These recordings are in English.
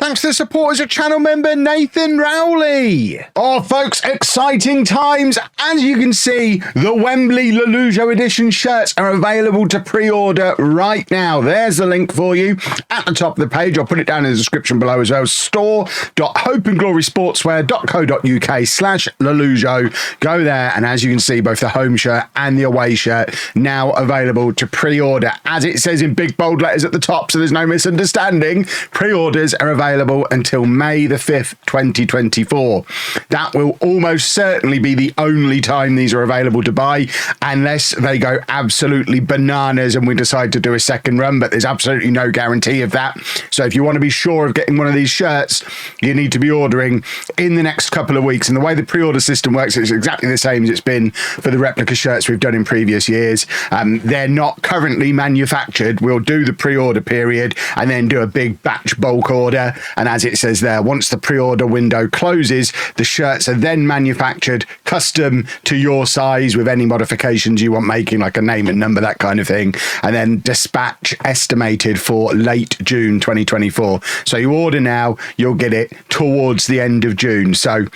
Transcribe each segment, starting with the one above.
Thanks to the support as a channel member, Nathan Rowley. Oh, folks, exciting times. As you can see, the Wembley LOLLUJO edition shirts are available to pre-order right now. There's the link for you at the top of the page. I'll put it down in the description below as well. store.hopeandglorysportswear.co.uk/LOLLUJO. Go there, and as you can see, both the home shirt and the away shirt now available to pre-order. As it says in big bold letters at the top, so there's no misunderstanding, pre-orders are available until May the 5th, 2024. That will almost certainly be the only time these are available to buy, unless they go absolutely bananas and we decide to do a second run, but there's absolutely no guarantee of that. So if you want to be sure of getting one of these shirts, you need to be ordering in the next couple of weeks. And the way the pre-order system works is exactly the same as it's been for the replica shirts we've done in previous years. They're not currently manufactured. We'll do the pre-order period and then do a big batch bulk order. And as it says there, once the pre-order window closes, the shirts are then manufactured custom to your size with any modifications you want making, like a name and number, that kind of thing, and then dispatch estimated for late June 2024. So you order now, you'll get it towards the end of June. So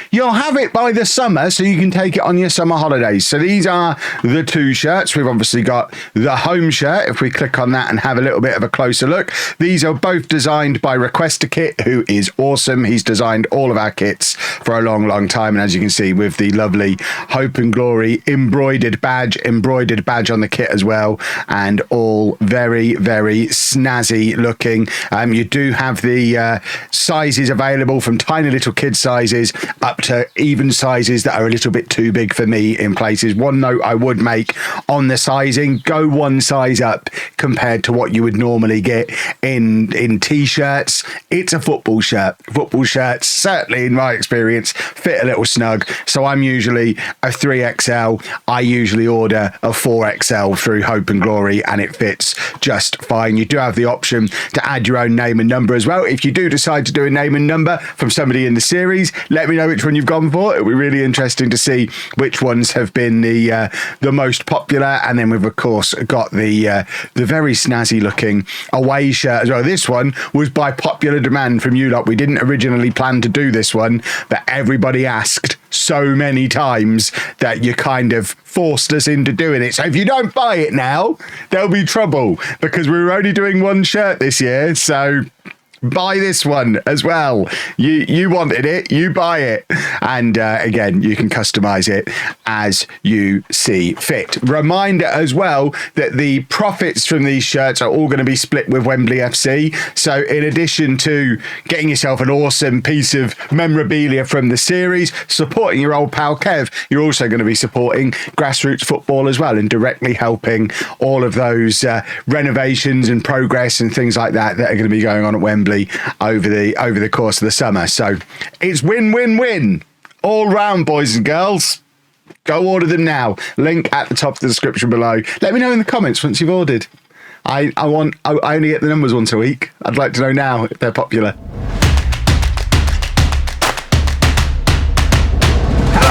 you'll have it by the summer, so you can take it on your summer holidays. So these are the two shirts. We've obviously got the home shirt. If we click on that and have a little bit of a closer look, these are both designed by Requester Kit, who is awesome. He's designed all of our kits for a long, long time. And as you can see, with the lovely Hope and Glory embroidered badge on the kit as well, and all very, very snazzy looking. You do have the sizes available, from tiny little kid sizes up to even sizes that are a little bit too big for me in places. One note I would make on the sizing: go one size up compared to what you would normally get in t-shirts. It's a football shirt. Football shirts, certainly in my experience, fit a little snug. So I'm usually a 3XL. I usually order a 4XL through Hope and Glory, and it fits just fine. You do have the option to add your own name and number as well. If you do decide to do a name and number from somebody in the series, let me know which one you've gone for. It'll be really interesting to see which ones have been the most popular. And then we've of course got the very snazzy looking away shirt as well. This one was by popular demand from you lot. We didn't originally plan to do this one, but everybody asked so many times that you kind of forced us into doing it. So if you don't buy it now, there'll be trouble, because we were only doing one shirt this year. So buy this one as well. You wanted it, you buy it. And again, you can customize it as you see fit. Reminder as well that the profits from these shirts are all going to be split with Wembley FC. So in addition to getting yourself an awesome piece of memorabilia from the series, supporting your old pal Kev, you're also going to be supporting grassroots football as well, and directly helping all of those renovations and progress and things like that that are going to be going on at Wembley over the course of the summer. So it's win-win-win all round, boys and girls. Go order them now. Link at the top of the description below. Let me know in the comments once you've ordered. I only get the numbers once a week. I'd like to know now if they're popular.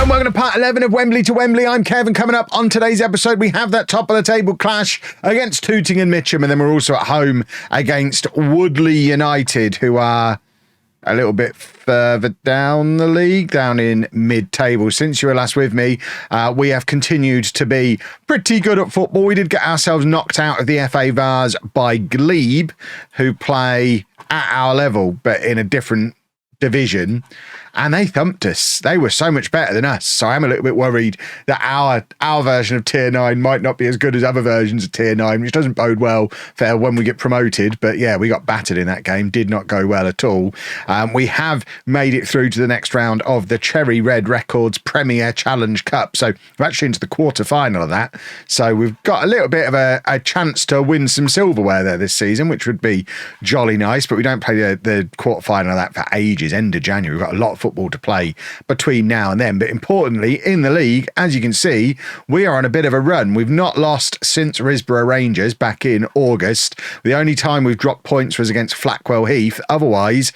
Welcome to part 11 of Wembley to Wembley. I'm Kevin. Coming up on today's episode, we have that top of the table clash against Tooting and Mitcham, and then we're also at home against Woodley United, who are a little bit further down the league, down in mid-table. Since you were last with me, we have continued to be pretty good at football. We did get ourselves knocked out of the FA Vars by Glebe, who play at our level, but in a different division, and they thumped us. They were so much better than us. So I'm a little bit worried that our version of Tier 9 might not be as good as other versions of Tier 9, which doesn't bode well for when we get promoted. But yeah, we got battered in that game. Did not go well at all. We have made it through to the next round of the Cherry Red Records Premier Challenge Cup. So we're actually into the quarter-final of that. So we've got a little bit of a chance to win some silverware there this season, which would be jolly nice. But we don't play the quarter-final of that for ages, end of January. We've got a lot of football to play between now and then. But importantly, in the league, as you can see, we are on a bit of a run. We've not lost since Risborough Rangers back in August. The only time we've dropped points was against Flackwell Heath. Otherwise,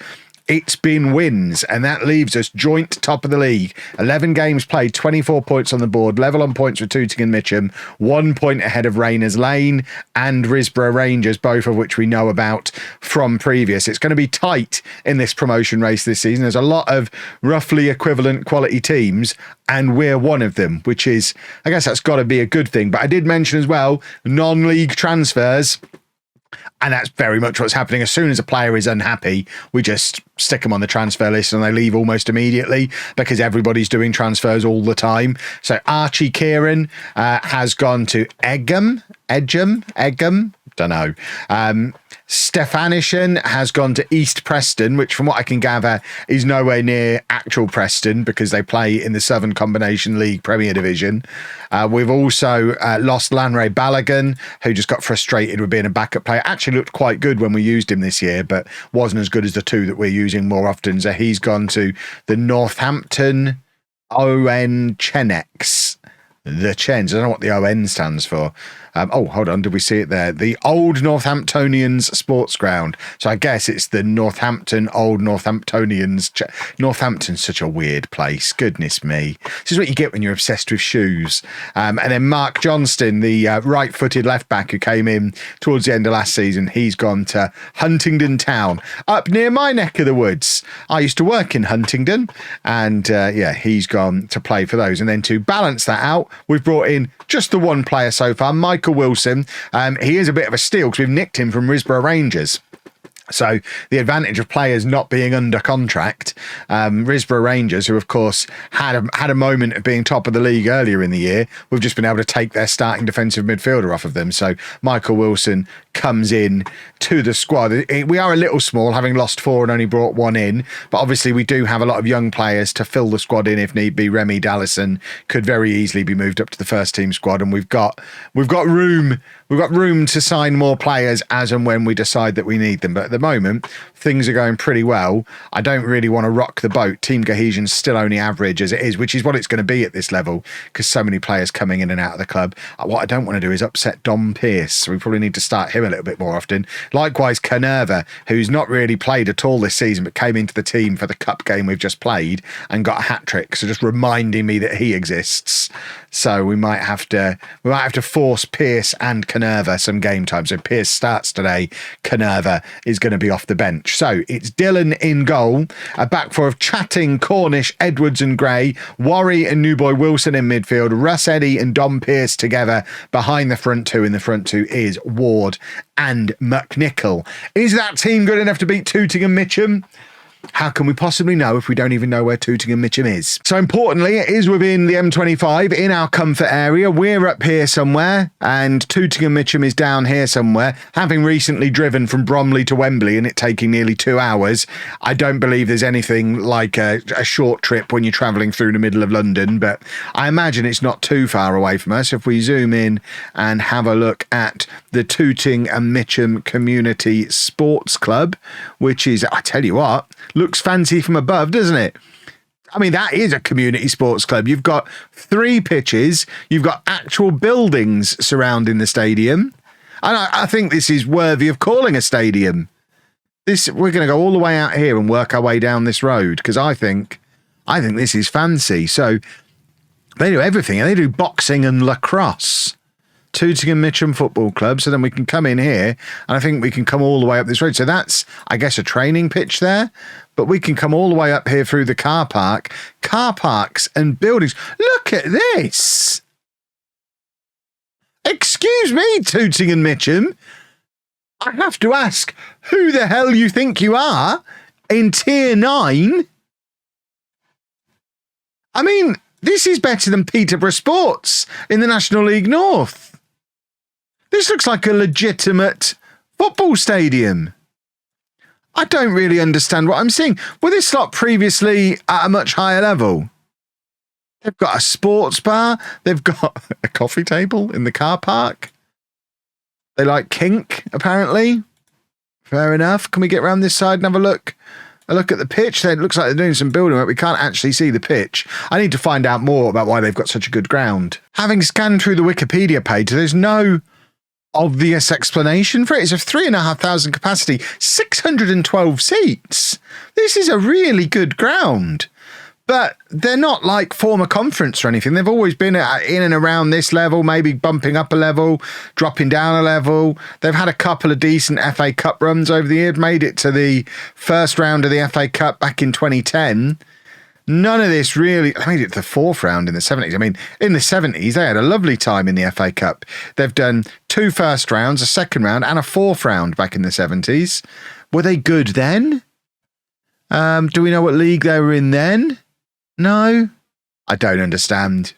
it's been wins, and that leaves us joint top of the league. 11 games played, 24 points on the board, level on points with Tooting Mitcham, 1 point ahead of Rayners Lane and Risborough Rangers, both of which we know about from previous. It's going to be tight in this promotion race this season. There's a lot of roughly equivalent quality teams, and we're one of them, which is, I guess that's got to be a good thing. But I did mention as well, non-league transfers. And that's very much what's happening. As soon as a player is unhappy, we just stick them on the transfer list and they leave almost immediately because everybody's doing transfers all the time. So Archie Kieran has gone to Egham, don't know. Stefanishin has gone to East Preston, which from what I can gather is nowhere near actual Preston because they play in the Southern Combination League Premier Division. We've also lost Lanray Balogun, who just got frustrated with being a backup player. Actually looked quite good when we used him this year, but wasn't as good as the two that we're using more often. So he's gone to the Northampton ON Chenex. The Chens. I don't know what the ON stands for. Oh, hold on. Did we see it there? The Old Northamptonians Sports Ground. So I guess it's the Northampton Old Northamptonians. Northampton's such a weird place. Goodness me. This is what you get when you're obsessed with shoes. And then Mark Johnston, the right-footed left-back who came in towards the end of last season, he's gone to Huntingdon Town, up near my neck of the woods. I used to work in Huntingdon, and yeah, he's gone to play for those. And then to balance that out, we've brought in just the one player so far, Michael Wilson. He is a bit of a steal because we've nicked him from Risborough Rangers. So the advantage of players not being under contract, Risborough Rangers, who of course had a moment of being top of the league earlier in the year, we've just been able to take their starting defensive midfielder off of them. So Michael Wilson comes in to the squad. We are a little small, having lost 4 and only brought 1 in, but obviously we do have a lot of young players to fill the squad in if need be. Remy Dallison could very easily be moved up to the first team squad, and we've got room to sign more players as and when we decide that we need them. But at the moment, things are going pretty well. I don't really want to rock the boat. Team cohesion's still only average as it is, which is what it's going to be at this level because so many players coming in and out of the club. What I don't want to do is upset Dom Pearce. So we probably need to start him a little bit more often. Likewise, Canerva, who's not really played at all this season, but came into the team for the cup game we've just played and got a hat-trick. So just reminding me that he exists. So we might have to force Pearce and Canerva some game time. So Pearce starts today. Canerva is going to be off the bench. So it's Dylan in goal, a back four of Chatting, Cornish, Edwards and Gray, Worry and Newboy Wilson in midfield, Russ Eddy and Dom Pearce together behind the front two. In the front two is Ward and McNichol. Is that team good enough to beat Tooting Mitcham? How can we possibly know if we don't even know where Tooting Mitcham is? So importantly, it is within the M25 in our comfort area. We're up here somewhere and Tooting Mitcham is down here somewhere. Having recently driven from Bromley to Wembley and it taking nearly 2 hours, I don't believe there's anything like a short trip when you're travelling through the middle of London, but I imagine it's not too far away from us. If we zoom in and have a look at the Tooting Mitcham Community Sports Club, which is, I tell you what, looks fancy from above, doesn't it? I mean, that is a community sports club. You've got 3 pitches. You've got actual buildings surrounding the stadium. And I think this is worthy of calling a stadium. We're going to go all the way out here and work our way down this road because I think this is fancy. So they do everything. They do boxing and lacrosse. Tooting Mitcham Football Club. So then we can come in here and I think we can come all the way up this road. So that's, I guess, a training pitch there. But we can come all the way up here through the car park. Car parks and buildings. Look at this. Excuse me, Tooting Mitcham. I have to ask, who the hell you think you are in Tier 9? I mean, this is better than Peterborough Sports in the National League North. This looks like a legitimate football stadium. I don't really understand what I'm seeing. Were this lot previously at a much higher level? They've got a sports bar. They've got a coffee table in the car park. They like kink, apparently. Fair enough. Can we get around this side and have a look? A look at the pitch. It looks like they're doing some building work. We can't actually see the pitch. I need to find out more about why they've got such a good ground. Having scanned through the Wikipedia page, there's no obvious explanation for it. It's a 3,500 capacity, 612 seats. This is a really good ground. But they're not like former conference or anything. They've always been in and around this level, maybe bumping up a level, dropping down a level. They've had a couple of decent FA Cup runs over the years, made it to the first round of the FA Cup back in 2010. None of this really, I made it to the fourth round in the 70s. I mean, in the 70s, they had a lovely time in the FA Cup. They've done 2 first rounds, a second round, and a fourth round back in the 70s. Were they good then? Do we know what league they were in then? No, I don't understand.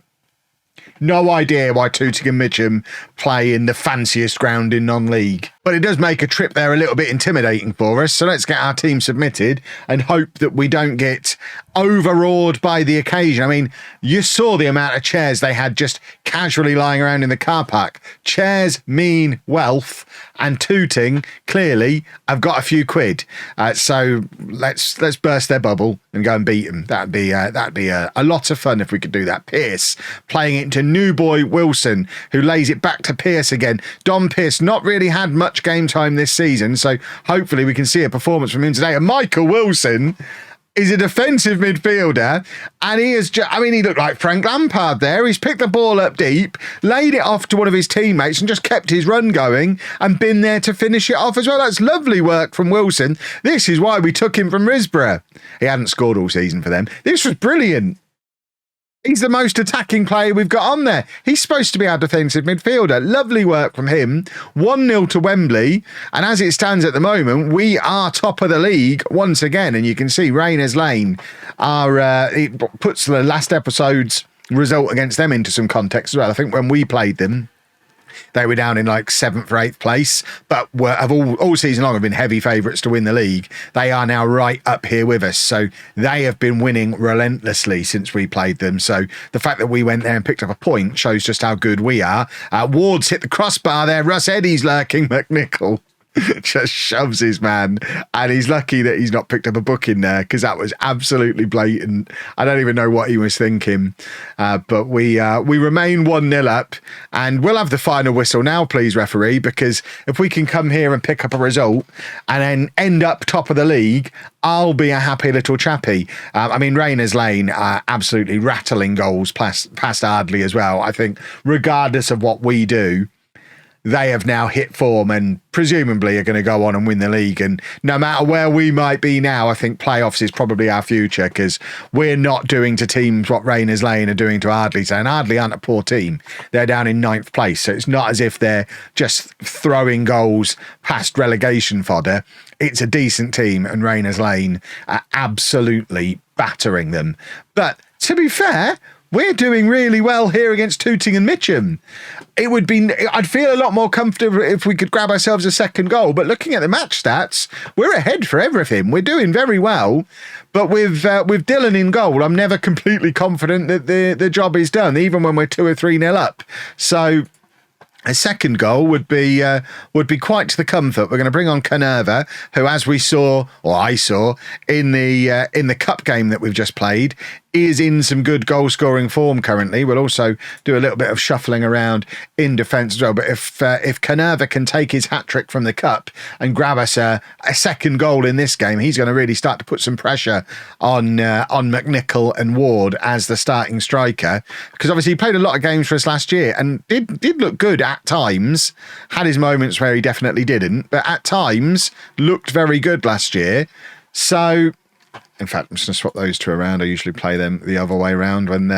No idea why Tooting Mitcham play in the fanciest ground in non-league. But it does make a trip there a little bit intimidating for us. So let's get our team submitted and hope that we don't get overawed by the occasion. I mean, you saw the amount of chairs they had just casually lying around in the car park. Chairs mean wealth, and Tooting clearly have got a few quid. So let's burst their bubble and go and beat them. That'd be a lot of fun if we could do that. Pearce playing it into new boy Wilson, who lays it back to Pearce again. Dom Pearce not really had much game time this season, so hopefully we can see a performance from him today. And Michael Wilson is a defensive midfielder, and he is he looked like Frank Lampard there. He's picked the ball up deep, laid it off to one of his teammates, and just kept his run going and been there to finish it off as well. That's lovely work from Wilson. This is why we took him from Risborough. He hadn't scored all season for them. This was brilliant. He's the most attacking player we've got on there. He's supposed to be our defensive midfielder. Lovely work from him. 1-0 to Wembley. And as it stands at the moment, we are top of the league once again. And you can see Rayners Lane it puts the last episode's result against them into some context as well. I think when we played them, they were down in like 7th or 8th place, but have all season long have been heavy favourites to win the league. They are now right up here with us. So they have been winning relentlessly since we played them. So the fact that we went there and picked up a point shows just how good we are. Ward's hit the crossbar there. Russ Eddy's lurking. McNichol just shoves his man, and he's lucky that he's not picked up a book in there, because that was absolutely blatant. I don't even know what he was thinking, but we remain 1-0 up, and we'll have the final whistle now, please, referee, because if we can come here and pick up a result and then end up top of the league, I'll be a happy little chappy. Rayners Lane are absolutely rattling goals past Ardley as well. I think regardless of what we do, they have now hit form and presumably are going to go on and win the league. And no matter where we might be now, I think playoffs is probably our future, because we're not doing to teams what Rayners Lane are doing to Ardley. And Ardley aren't a poor team. They're down in 9th place. So it's not as if they're just throwing goals past relegation fodder. It's a decent team, and Rayners Lane are absolutely battering them. But to be fair, we're doing really well here against Tooting Mitcham. I'd feel a lot more comfortable if we could grab ourselves a second goal. But looking at the match stats, we're ahead for everything. We're doing very well. But with Dylan in goal, I'm never completely confident that the job is done, even when we're 2 or 3-0 up. So a second goal would be quite to the comfort. We're going to bring on Canerva, who, as we saw, or I saw, in the cup game that we've just played, is in some good goal-scoring form currently. We'll also do a little bit of shuffling around in defence as well. But if Canerva can take his hat-trick from the cup and grab us a second goal in this game, he's going to really start to put some pressure on McNichol and Ward as the starting striker. Because obviously he played a lot of games for us last year and did look good at times. Had his moments where he definitely didn't, but at times looked very good last year. So, in fact, I'm just going to swap those two around. I usually play them the other way around when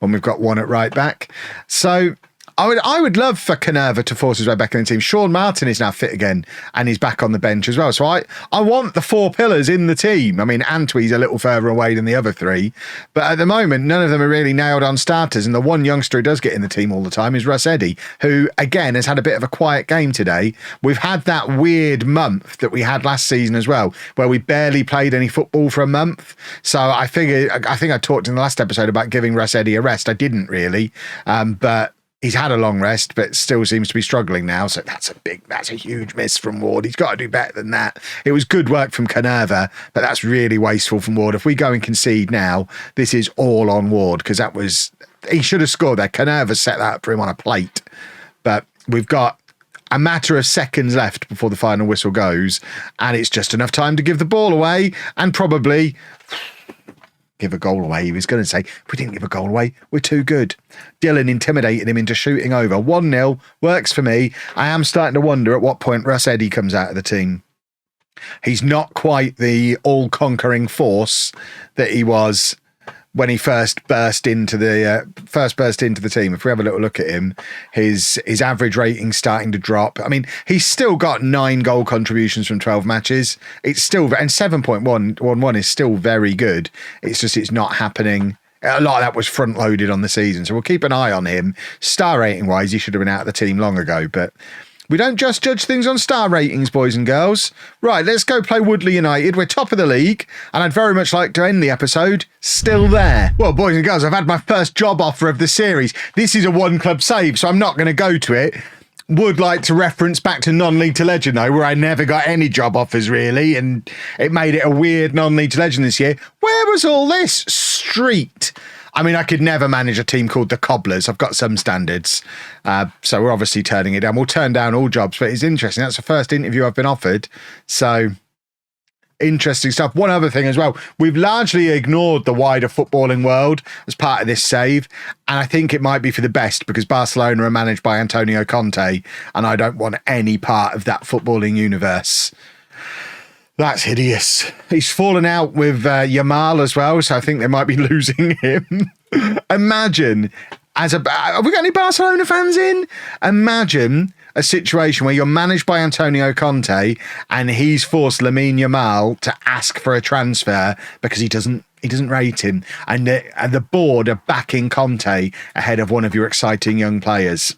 we've got one at right back. So I would love for Canerva to force his way back in the team. Sean Martin is now fit again, and he's back on the bench as well. So I want the 4 pillars in the team. I mean, Antwi's a little further away than the other 3, but at the moment, none of them are really nailed on starters. And the one youngster who does get in the team all the time is Russ Eddy, who, again, has had a bit of a quiet game today. We've had that weird month that we had last season as well, where we barely played any football for a month. So I think I talked in the last episode about giving Russ Eddy a rest. I didn't really, but he's had a long rest, but still seems to be struggling now. So that's a huge miss from Ward. He's got to do better than that. It was good work from Canerva, but that's really wasteful from Ward. If we go and concede now, this is all on Ward, because he should have scored there. Canerva set that up for him on a plate. But we've got a matter of seconds left before the final whistle goes, and it's just enough time to give the ball away and probably give a goal away. He was going to say, if we didn't give a goal away, we're too good. Dylan intimidated him into shooting over. 1-0 works for me. I am starting to wonder at what point Russ Eddy comes out of the team. He's not quite the all-conquering force that he was when he first burst into the team. If we have a little look at him, his average rating's starting to drop. I mean, he's still got 9 goal contributions from 12 matches. It's still, and 7.11 is still very good. It's just, it's not happening. A lot of that was front loaded on the season. So we'll keep an eye on him. Star rating wise, he should have been out of the team long ago, but we don't just judge things on star ratings, boys and girls. Right, let's go play Woodley United. We're top of the league, and I'd very much like to end the episode still there. Well, boys and girls, I've had my first job offer of the series. This is a one-club save, so I'm not going to go to it. Would like to reference back to non-league to legend, though, where I never got any job offers, really, and it made it a weird non-league to legend this year. Where was all this? Street. I mean, I could never manage a team called the Cobblers. I've got some standards. So we're obviously turning it down. We'll turn down all jobs, but it's interesting. That's the first interview I've been offered. So interesting stuff. One other thing as well. We've largely ignored the wider footballing world as part of this save. And I think it might be for the best because Barcelona are managed by Antonio Conte. And I don't want any part of that footballing universe. That's hideous. He's fallen out with Yamal as well, so I think they might be losing him. Imagine, have we got any Barcelona fans in? Imagine a situation where you're managed by Antonio Conte and he's forced Lamine Yamal to ask for a transfer because he doesn't rate him, and the board are backing Conte ahead of one of your exciting young players.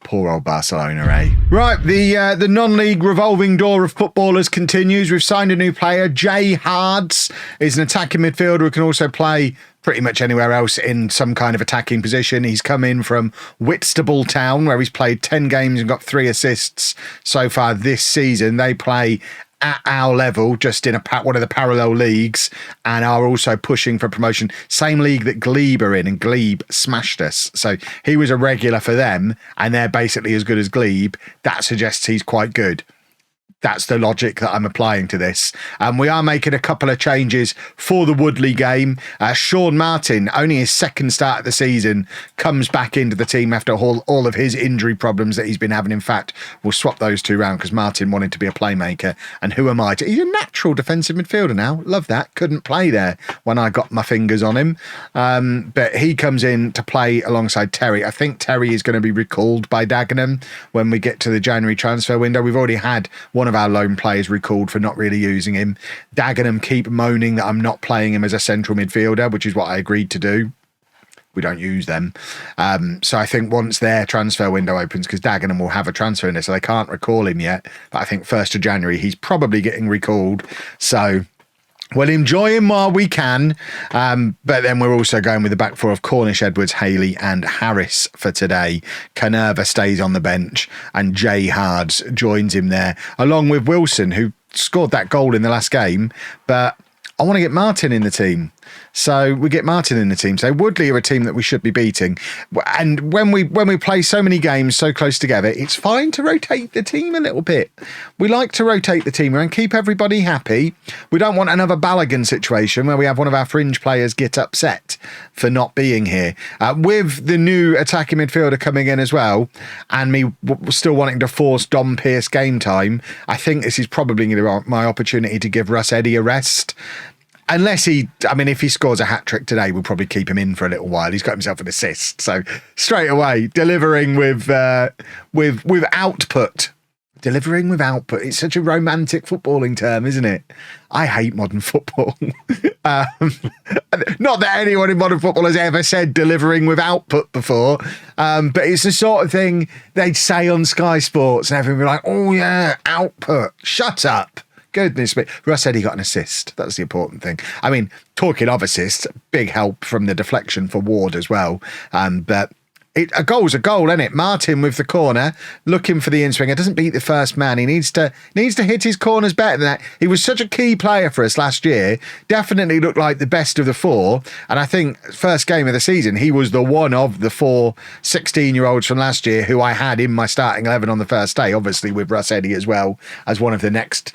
Poor old Barcelona, eh? Right, the non-league revolving door of footballers continues. We've signed a new player. Jay Hards is an attacking midfielder who can also play pretty much anywhere else in some kind of attacking position. He's come in from Whitstable Town, where he's played 10 games and got 3 assists so far this season. They play at our level, just in one of the parallel leagues, and are also pushing for promotion. Same league that Glebe are in, and Glebe smashed us. So he was a regular for them, and they're basically as good as Glebe. That suggests he's quite good. That's the logic that I'm applying to this. We are making a couple of changes for the Woodley game. Sean Martin, only his second start of the season, comes back into the team after all of his injury problems that he's been having. In fact, we'll swap those two round because Martin wanted to be a playmaker. And who am I? He's a natural defensive midfielder now. Love that. Couldn't play there when I got my fingers on him. But he comes in to play alongside Terry. I think Terry is going to be recalled by Dagenham when we get to the January transfer window. We've already had one of our lone players recalled for not really using him. Dagenham keep moaning that I'm not playing him as a central midfielder, which is what I agreed to do. We don't use them. So I think once their transfer window opens, because Dagenham will have a transfer in there, so they can't recall him yet. But I think 1st of January, he's probably getting recalled. So we'll enjoy him while we can. But then we're also going with the back four of Cornish, Edwards, Haley and Harris for today. Canerva stays on the bench and Jay Hards joins him there, along with Wilson, who scored that goal in the last game. But I want to get Martin in the team. So we get Martin in the team. So Woodley are a team that we should be beating. And when we play so many games so close together, it's fine to rotate the team a little bit. We like to rotate the team and keep everybody happy. We don't want another Balogun situation where we have one of our fringe players get upset for not being here. With the new attacking midfielder coming in as well, and me still wanting to force Dom Pearce game time, I think this is probably my opportunity to give Russ Eddy a rest. Unless if he scores a hat-trick today, we'll probably keep him in for a little while. He's got himself an assist. So straight away, delivering with output. Delivering with output. It's such a romantic footballing term, isn't it? I hate modern football. Not that anyone in modern football has ever said delivering with output before, but it's the sort of thing they'd say on Sky Sports and everyone would be like, oh yeah, output. Shut up. Goodness me. Russ said he got an assist. That's the important thing. I mean, talking of assists, big help from the deflection for Ward as well. But A goal's a goal, isn't it? Martin with the corner, looking for the in-swinger. Doesn't beat the first man. He needs to hit his corners better than that. He was such a key player for us last year. Definitely looked like the best of the four. And I think first game of the season, he was the one of the 4 16-year-olds from last year who I had in my starting 11 on the first day, obviously with Russ Eddy as well as one of the next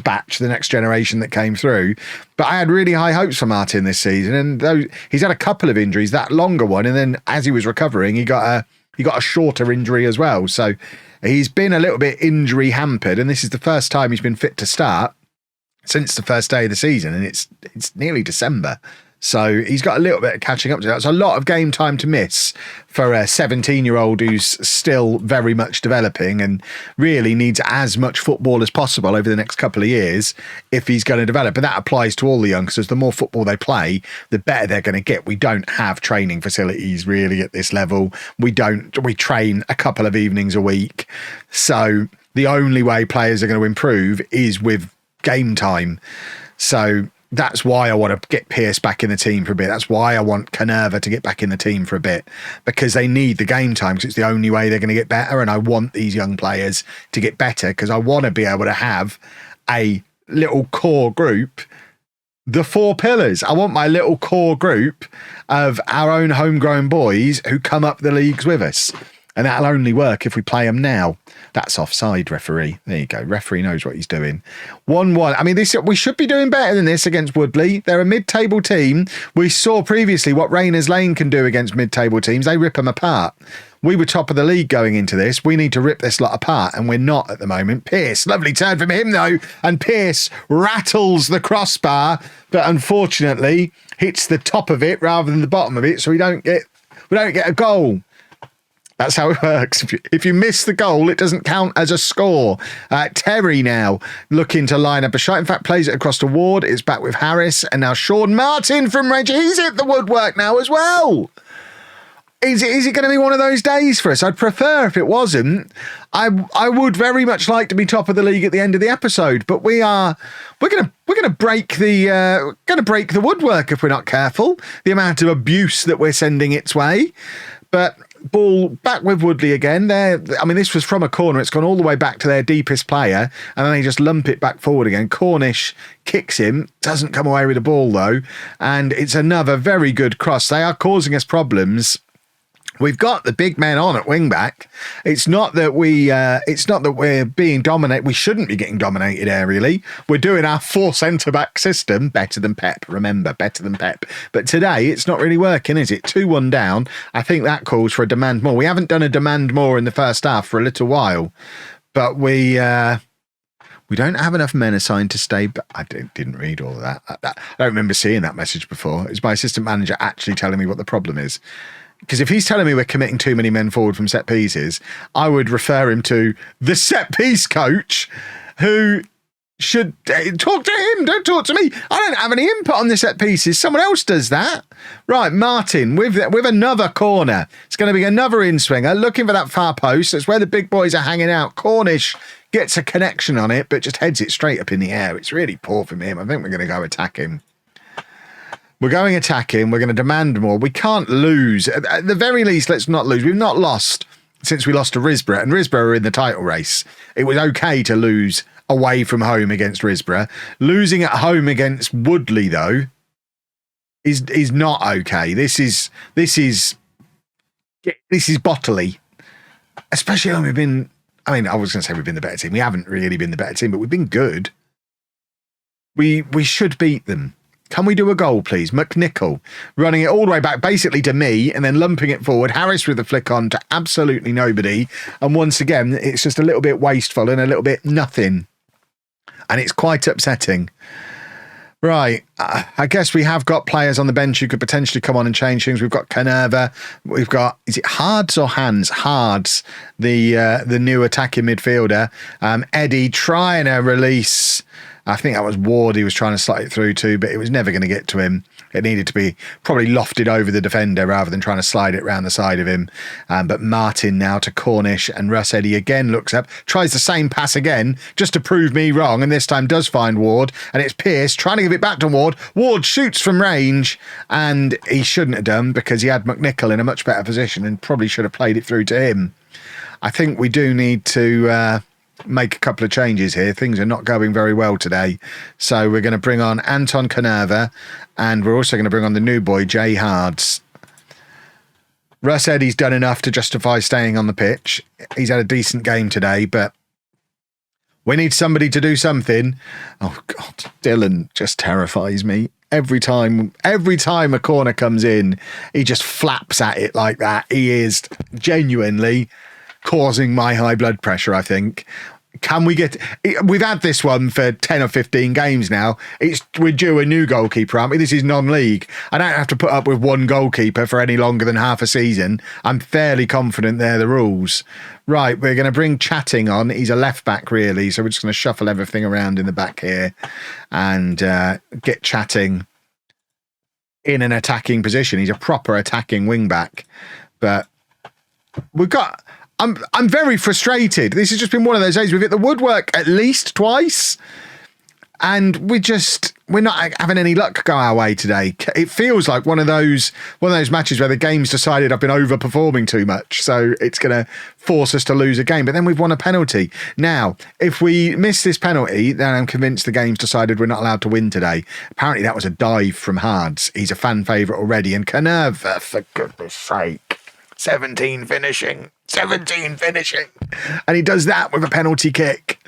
batch, the next generation that came through. But I had really high hopes for Martin this season. And though he's had a couple of injuries, that longer one, and then as he was recovering, he got a shorter injury as well. So he's been a little bit injury hampered, and this is the first time he's been fit to start since the first day of the season, and it's nearly December. So he's got a little bit of catching up to that. It's a lot of game time to miss for a 17-year-old who's still very much developing and really needs as much football as possible over the next couple of years if he's going to develop. And that applies to all the youngsters. The more football they play, the better they're going to get. We don't have training facilities really at this level. We train a couple of evenings a week. So the only way players are going to improve is with game time. So that's why I want to get Pearce back in the team for a bit. That's why I want Canerva to get back in the team for a bit, because they need the game time, because it's the only way they're going to get better. And I want these young players to get better because I want to be able to have a little core group, the 4 pillars. I want my little core group of our own homegrown boys who come up the leagues with us. And that'll only work if we play them now. That's offside, referee. There you go. Referee knows what he's doing. 1-1. I mean, we should be doing better than this against Woodley. They're a mid-table team. We saw previously what Rayners Lane can do against mid-table teams. They rip them apart. We were top of the league going into this. We need to rip this lot apart, and we're not at the moment. Pearce, lovely turn from him, though. And Pearce rattles the crossbar, but unfortunately hits the top of it rather than the bottom of it, so we don't get a goal. That's how it works. If you miss the goal, it doesn't count as a score. Terry now looking to line up a shot. In fact, plays it across to Ward. It's back with Harris. And now Sean Martin from Rangers. He's hit the woodwork now as well. Is it going to be one of those days for us? I'd prefer if it wasn't. I would very much like to be top of the league at the end of the episode, but we're going to break the woodwork if we're not careful. The amount of abuse that we're sending its way. But ball back with Woodley again. This was from a corner. It's gone all the way back to their deepest player, and then they just lump it back forward again. Cornish kicks him, doesn't come away with the ball though, and it's another very good cross. They are causing us problems. We've got the big men on at wing back. It's not that we're being dominated. We shouldn't be getting dominated aerially. We're doing our 4 centre back system better than Pep. Remember, better than Pep. But today it's not really working, is it? 2-1 down. I think that calls for a demand more. We haven't done a demand more in the first half for a little while, but we don't have enough men assigned to stay. But I didn't read all of that. I don't remember seeing that message before. It's my assistant manager actually telling me what the problem is. Because if he's telling me we're committing too many men forward from set pieces, I would refer him to the set piece coach, who should talk to him. Don't talk to me. I don't have any input on the set pieces. Someone else does that. Right, Martin with another corner. It's going to be another in-swinger looking for that far post. That's where the big boys are hanging out. Cornish gets a connection on it, but just heads it straight up in the air. It's really poor from him. I think we're going to go attack him. We're going attacking. We're going to demand more. We can't lose. At the very least, let's not lose. We've not lost since we lost to Risborough, and Risborough are in the title race. It was okay to lose away from home against Risborough. Losing at home against Woodley, though, is not okay. This is bottly, especially when we've been. I mean, I was going to say we've been the better team. We haven't really been the better team, but we've been good. We should beat them. Can we do a goal, please? McNichol running it all the way back, basically to me, and then lumping it forward. Harris with the flick on to absolutely nobody. And once again, it's just a little bit wasteful and a little bit nothing. And it's quite upsetting. Right. I guess we have got players on the bench who could potentially come on and change things. We've got Canerva. We've got, is it Hards or Hands? Hards, the new attacking midfielder. Eddie trying to release I think that was Ward he was trying to slide it through to, but it was never going to get to him. It needed to be probably lofted over the defender rather than trying to slide it round the side of him. But Martin now to Cornish, and Russ Eddy again looks up, tries the same pass again just to prove me wrong, and this time does find Ward, and it's Pearce trying to give it back to Ward. Ward shoots from range, and he shouldn't have done because he had McNichol in a much better position and probably should have played it through to him. I think we do need to make a couple of changes here. Things are not going very well today. So we're going to bring on Anton Canerva, and we're also going to bring on the new boy, Jay Hards. Russ Eddy's done enough to justify staying on the pitch. He's had a decent game today, but we need somebody to do something. Oh, God, Dylan just terrifies me. Every time a corner comes in, he just flaps at it like that. He is genuinely causing my high blood pressure, I think. Can we get... We've had this one for 10 or 15 games now. We're due a new goalkeeper, aren't we? This is non-league. I don't have to put up with one goalkeeper for any longer than half a season. I'm fairly confident they're the rules. Right, we're going to bring Chatting on. He's a left-back, really, so we're just going to shuffle everything around in the back here and get Chatting in an attacking position. He's a proper attacking wing-back. But we've got... I'm very frustrated. This has just been one of those days. We've hit the woodwork at least twice, and we're not having any luck go our way today. It feels like one of those matches where the game's decided I've been overperforming too much, so it's going to force us to lose a game. But then we've won a penalty. Now, if we miss this penalty, then I'm convinced the game's decided we're not allowed to win today. Apparently, that was a dive from Hards. He's a fan favourite already, and Canerva, for goodness sake, 17 finishing. And he does that with a penalty kick.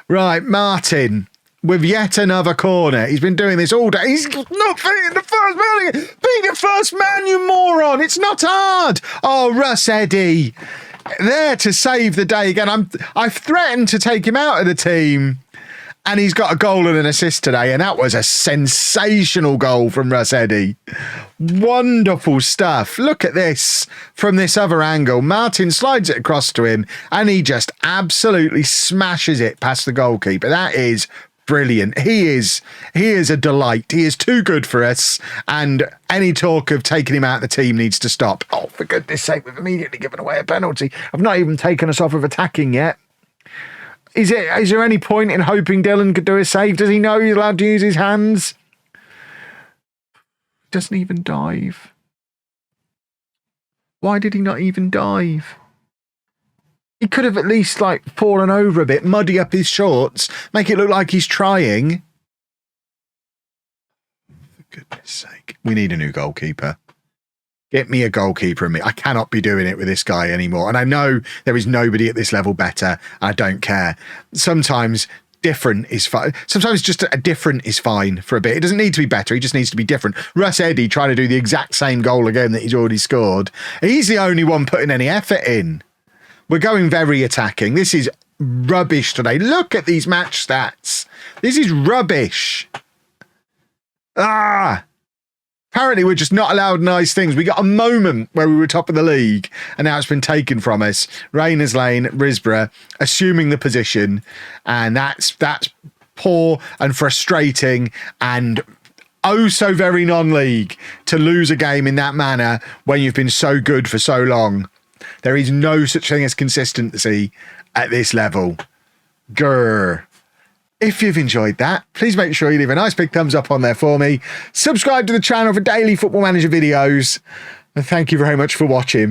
Right, Martin, with yet another corner. He's been doing this all day. He's not being the first man. Being the first man, you moron. It's not hard. Oh, Russ Eddy, there to save the day again. I've threatened to take him out of the team. And he's got a goal and an assist today, and that was a sensational goal from Russ Eddy. Wonderful stuff. Look at this from this other angle. Martin slides it across to him, and he just absolutely smashes it past the goalkeeper. That is brilliant. He is a delight. He is too good for us, and any talk of taking him out of the team needs to stop. Oh, for goodness sake, we've immediately given away a penalty. I've not even taken us off of attacking yet. Is there any point in hoping Dylan could do a save? Does he know he's allowed to use his hands? Doesn't even dive. Why did he not even dive? He could have at least fallen over a bit, muddy up his shorts, make it look like he's trying. For goodness sake. We need a new goalkeeper. Get me a goalkeeper in me. I cannot be doing it with this guy anymore. And I know there is nobody at this level better. I don't care. Sometimes different is fine. Sometimes just a different is fine for a bit. It doesn't need to be better. He just needs to be different. Russ Eddy trying to do the exact same goal again that he's already scored. He's the only one putting any effort in. We're going very attacking. This is rubbish today. Look at these match stats. This is rubbish. Apparently, we're just not allowed nice things. We got a moment where we were top of the league, and now it's been taken from us. Rayners Lane, Risborough, assuming the position, and that's poor and frustrating, and oh so very non-league to lose a game in that manner when you've been so good for so long. There is no such thing as consistency at this level. Grr. If you've enjoyed that, please make sure you leave a nice big thumbs up on there for me. Subscribe to the channel for daily Football Manager videos. And thank you very much for watching.